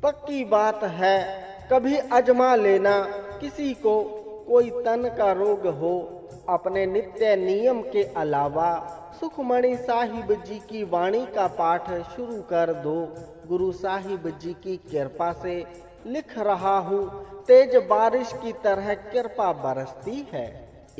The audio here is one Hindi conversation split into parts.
पक्की बात है कभी आजमा लेना, किसी को कोई तन का रोग हो, अपने नित्य नियम के अलावा सुखमणि साहिब जी की वाणी का पाठ शुरू कर दो। गुरु साहिब जी की कृपा से लिख रहा हूँ, तेज बारिश की तरह कृपा बरसती है।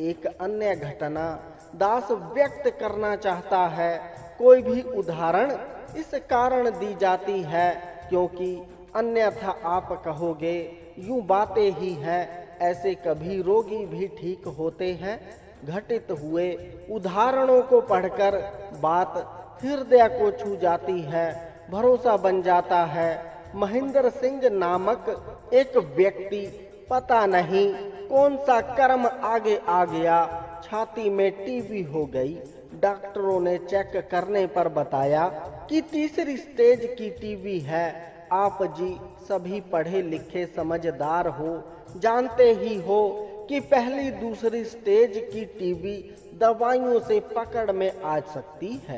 एक अन्य घटना दास व्यक्त करना चाहता है। कोई भी उदाहरण इस कारण दी जाती है क्योंकि अन्यथा आप कहोगे यूं बातें ही हैं, ऐसे कभी रोगी भी ठीक होते हैं। घटित हुए उदाहरणों को पढ़कर बात हृदय को छू जाती है, भरोसा बन जाता है। महेंद्र सिंह नामक एक व्यक्ति, पता नहीं कौन सा कर्म आगे आ गया, छाती में टीबी हो गई। डॉक्टरों ने चेक करने पर बताया कि तीसरी स्टेज की टीबी है। आप जी सभी पढ़े लिखे समझदार हो, जानते ही हो कि पहली दूसरी स्टेज की टीबी दवाइयों से पकड़ में आ सकती है,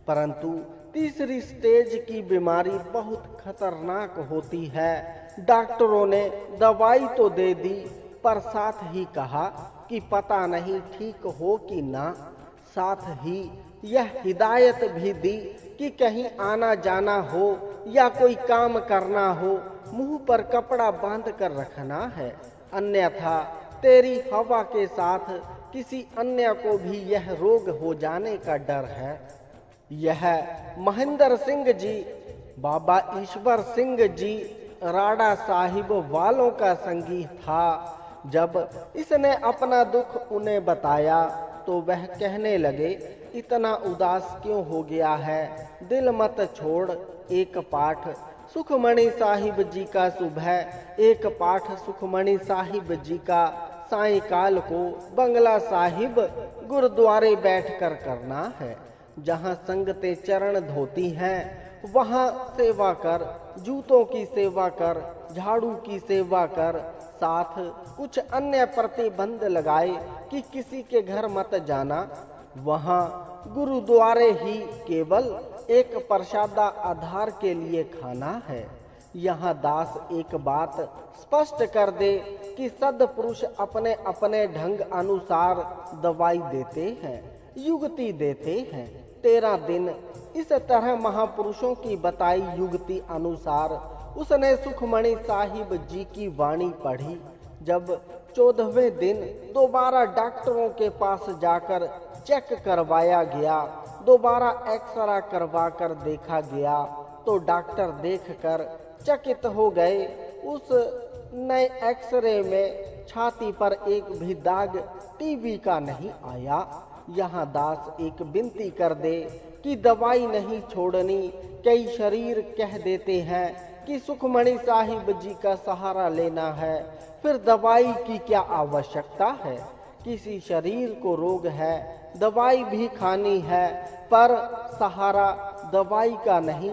परंतु तीसरी स्टेज की बीमारी बहुत खतरनाक होती है। डॉक्टरों ने दवाई तो दे दी, पर साथ ही कहा कि पता नहीं ठीक हो कि ना। साथ ही यह हिदायत भी दी कि कहीं आना जाना हो या कोई काम करना हो, मुंह पर कपड़ा बांध कर रखना है, अन्यथा तेरी हवा के साथ किसी अन्य को भी यह रोग हो जाने का डर है। यह महेंद्र सिंह जी, बाबा ईश्वर सिंह जी राड़ा साहिब वालों का संगी था। जब इसने अपना दुख उन्हें बताया तो वह कहने लगे, इतना उदास क्यों हो गया है, दिल मत छोड़। एक पाठ सुखमणि साहिब जी का सुबह, एक पाठ सुखमणि साहिब जी का सायंकाल को बंगला साहिब गुरुद्वारे बैठकर करना है। जहाँ संगतें चरण धोती हैं वहाँ सेवा कर, जूतों की सेवा कर, झाड़ू की सेवा कर। साथ कुछ अन्य प्रतिबंध लगाए कि किसी के घर मत जाना। वहाँ गुरुद्वारे ही केवल एक प्रसादा आधार के लिए खाना है। यहाँ दास एक बात स्पष्ट कर दे कि सद्पुरुष अपने अपने ढंग अनुसार दवाई देते हैं, युक्ति देते हैं। 13 दिन इस तरह महापुरुषों की बताई युक्ति अनुसार उसने सुखमणि साहिब जी की वाणी पढ़ी। जब 14वें दिन दोबारा डॉक्टरों के पास जाकर चेक करवाया गया, दोबारा एक्सरा करवा कर देखा गया, तो डॉक्टर देखकर चकित हो गए। उस नए एक्सरे में छाती पर एक भी दाग टीबी का नहीं आया। यहाँ दास एक विनती कर दे कि दवाई नहीं छोड़नी। कई शरीर कह देते हैं कि सुखमणि साहिब जी का सहारा लेना है, फिर दवाई की क्या आवश्यकता है। किसी शरीर को रोग है, दवाई भी खानी है, पर सहारा दवाई का नहीं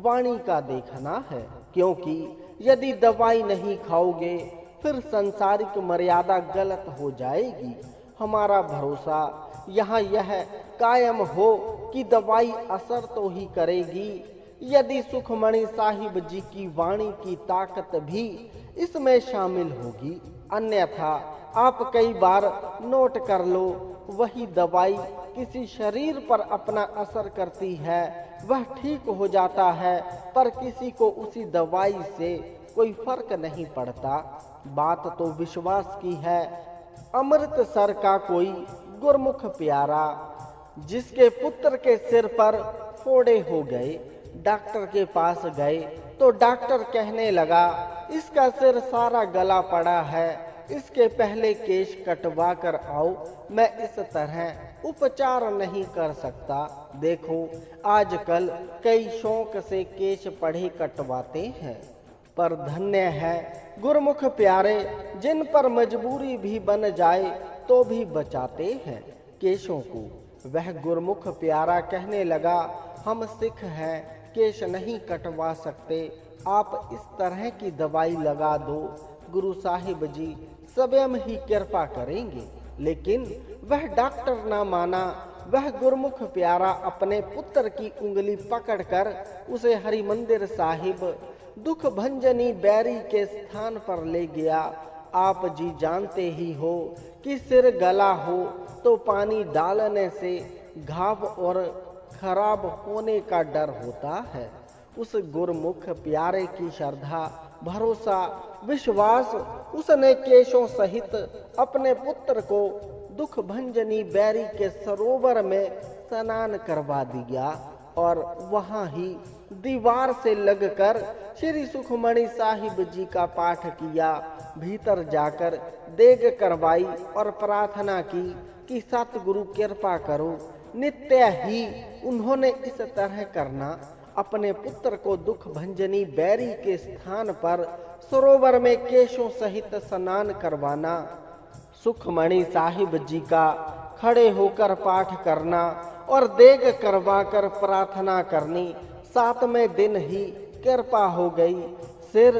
वाणी का देखना है, क्योंकि यदि दवाई नहीं खाओगे फिर संसारिक मर्यादा गलत हो जाएगी। हमारा भरोसा यहाँ यह कायम हो कि दवाई असर तो ही करेगी यदि सुखमणि साहिब जी की वाणी की ताकत भी इसमें शामिल होगी। अन्यथा आप कई बार नोट कर लो, वही दवाई किसी शरीर पर अपना असर करती है, वह ठीक हो जाता है, पर किसी को उसी दवाई से कोई फर्क नहीं पड़ता। बात तो विश्वास की है। अमृतसर का कोई गुरमुख प्यारा, जिसके पुत्र के सिर पर फोड़े हो गए, डॉक्टर के पास गए तो डॉक्टर कहने लगा, इसका सिर सारा गला पड़ा है, इसके पहले केश कटवा कर आओ, मैं इस तरह उपचार नहीं कर सकता। देखो आजकल कई शौक से केश पढ़े कटवाते हैं, पर धन्य है गुरमुख प्यारे जिन पर मजबूरी भी बन जाए तो भी बचाते हैं केशों को। वह गुरमुख प्यारा कहने लगा, हम सिख हैं, केश नहीं कटवा सकते, आप इस तरह की दवाई लगा दो, गुरु साहिब जी स्वयं ही कृपा करेंगे। लेकिन वह डॉक्टर ना माना। वह गुरमुख प्यारा अपने पुत्र की उंगली पकड़कर उसे हरिमंदिर साहिब दुख भंजनी बैरी के स्थान पर ले गया। आप जी जानते ही हो कि सिर गला हो तो पानी डालने से घाव और खराब होने का डर होता है। उस गुरमुख प्यारे की श्रद्धा, भरोसा, विश्वास उसने केशों सहित अपने पुत्र को दुख भंजनी बैरी के सरोवर में स्नान करवा दिया और वहां ही दीवार से लगकर श्री सुखमणि साहिब जी का पाठ किया। भीतर जाकर देग करवाई और प्रार्थना की कि सतगुरु कृपा करो। नित्य ही उन्होंने इस तरह करना, अपने पुत्र को दुख भंजनी बैरी के स्थान पर सरोवर में केशों सहित स्नान करवाना, सुखमणि साहिब जी का खड़े होकर पाठ करना और देग करवाकर प्रार्थना करनी। 7वें दिन ही कृपा हो गई, सिर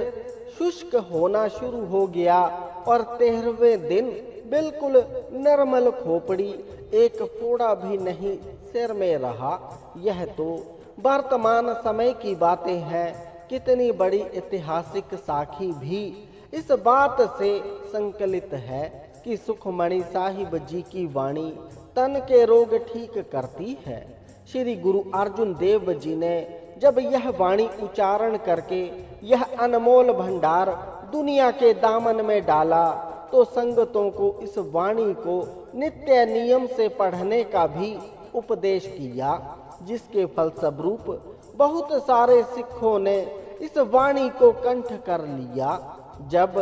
शुष्क होना शुरू हो गया और 13वें दिन बिल्कुल निर्मल खोपड़ी, एक फोड़ा भी नहीं सिर में रहा। यह तो वर्तमान समय की बातें हैं। कितनी बड़ी ऐतिहासिक साखी भी इस बात से संकलित है कि सुखमणि साहिब जी की वाणी तन के रोग ठीक करती है। श्री गुरु अर्जुन देव जी ने जब यह वाणी उच्चारण करके यह अनमोल भंडार दुनिया के दामन में डाला तो संगतों को इस वाणी को नित्य नियम से पढ़ने का भी उपदेश किया, जिसके फलस्वरूप बहुत सारे सिखों ने इस वाणी को कंठ कर लिया। जब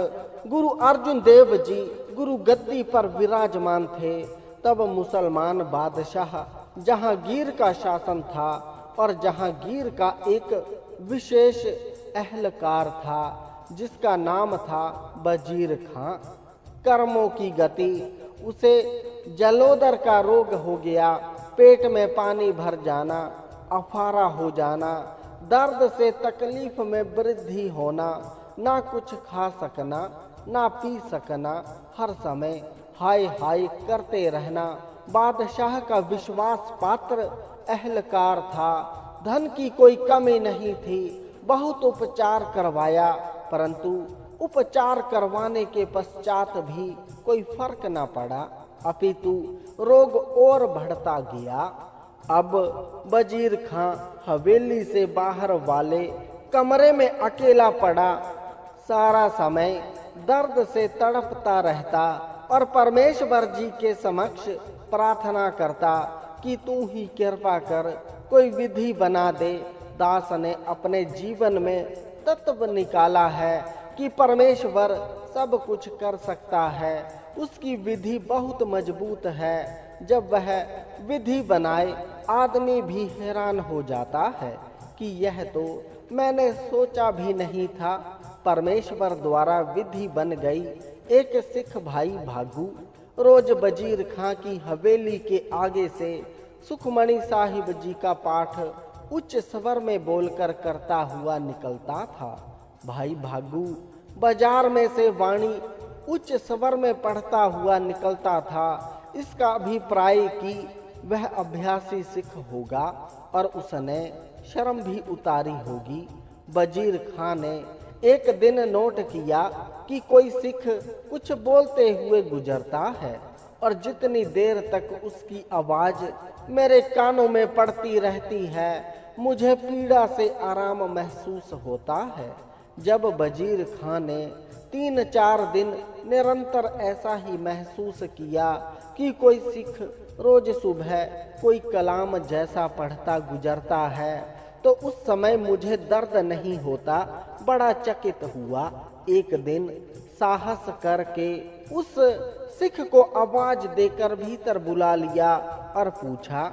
गुरु अर्जुन देव जी गुरु गद्दी पर विराजमान थे तब मुसलमान बादशाह जहांगीर का शासन था और जहांगीर का एक विशेष अहलकार था जिसका नाम था वजीर खां। कर्मों की गति, उसे जलोदर का रोग हो गया, पेट में पानी भर जाना, अफारा हो जाना, दर्द से तकलीफ में वृद्धि होना, ना कुछ खा सकना ना पी सकना, हर समय हाय हाय करते रहना। बादशाह का विश्वास पात्र अहलकार था, धन की कोई कमी नहीं थी। बहुत उपचार करवाया परंतु उपचार करवाने के पश्चात भी कोई फर्क न पड़ा, अपितु रोग और बढ़ता गया। अब वजीर खां हवेली से बाहर वाले कमरे में अकेला पड़ा, सारा समय दर्द से तड़पता रहता और परमेश्वर जी के समक्ष प्रार्थना करता कि तू ही कृपा कर, कोई विधि बना दे। दास ने अपने जीवन में तत्व निकाला है कि परमेश्वर सब कुछ कर सकता है, उसकी विधि बहुत मजबूत है। जब वह विधि बनाए आदमी भी हैरान हो जाता है कि यह तो मैंने सोचा भी नहीं था। परमेश्वर द्वारा विधि बन गई। एक सिख भाई भागू रोज वजीर खां की हवेली के आगे से सुखमणि साहिब जी का पाठ उच्च स्वर में बोलकर करता हुआ निकलता था। भाई भागू बाजार में से वाणी उच्च स्वर में पढ़ता हुआ निकलता था। इसका अभिप्राय कि वह अभ्यासी सिख होगा और उसने शर्म भी उतारी होगी। वजीर खां ने एक दिन नोट किया कि कोई सिख कुछ बोलते हुए गुजरता है और जितनी देर तक उसकी आवाज मेरे कानों में पड़ती रहती है मुझे पीड़ा से आराम महसूस होता है। जब वजीर खां ने 3-4 दिन निरंतर ऐसा ही महसूस किया कि कोई सिख रोज सुबह कोई कलाम जैसा पढ़ता गुजरता है तो उस समय मुझे दर्द नहीं होता, बड़ा चकित हुआ। एक दिन साहस करके उस सिख को आवाज देकर भीतर बुला लिया और पूछा,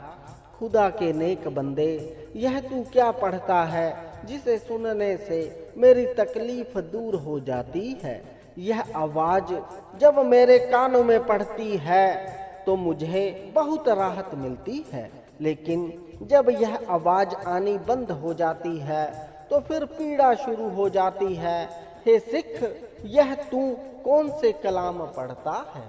खुदा के नेक बंदे, यह तू क्या पढ़ता है जिसे सुनने से मेरी तकलीफ दूर हो जाती है? यह आवाज जब मेरे कानों में पड़ती है तो मुझे बहुत राहत मिलती है, लेकिन जब यह आवाज आनी बंद हो जाती है तो फिर पीड़ा शुरू हो जाती है। हे सिख, यह तू कौन से कलाम पढ़ता है?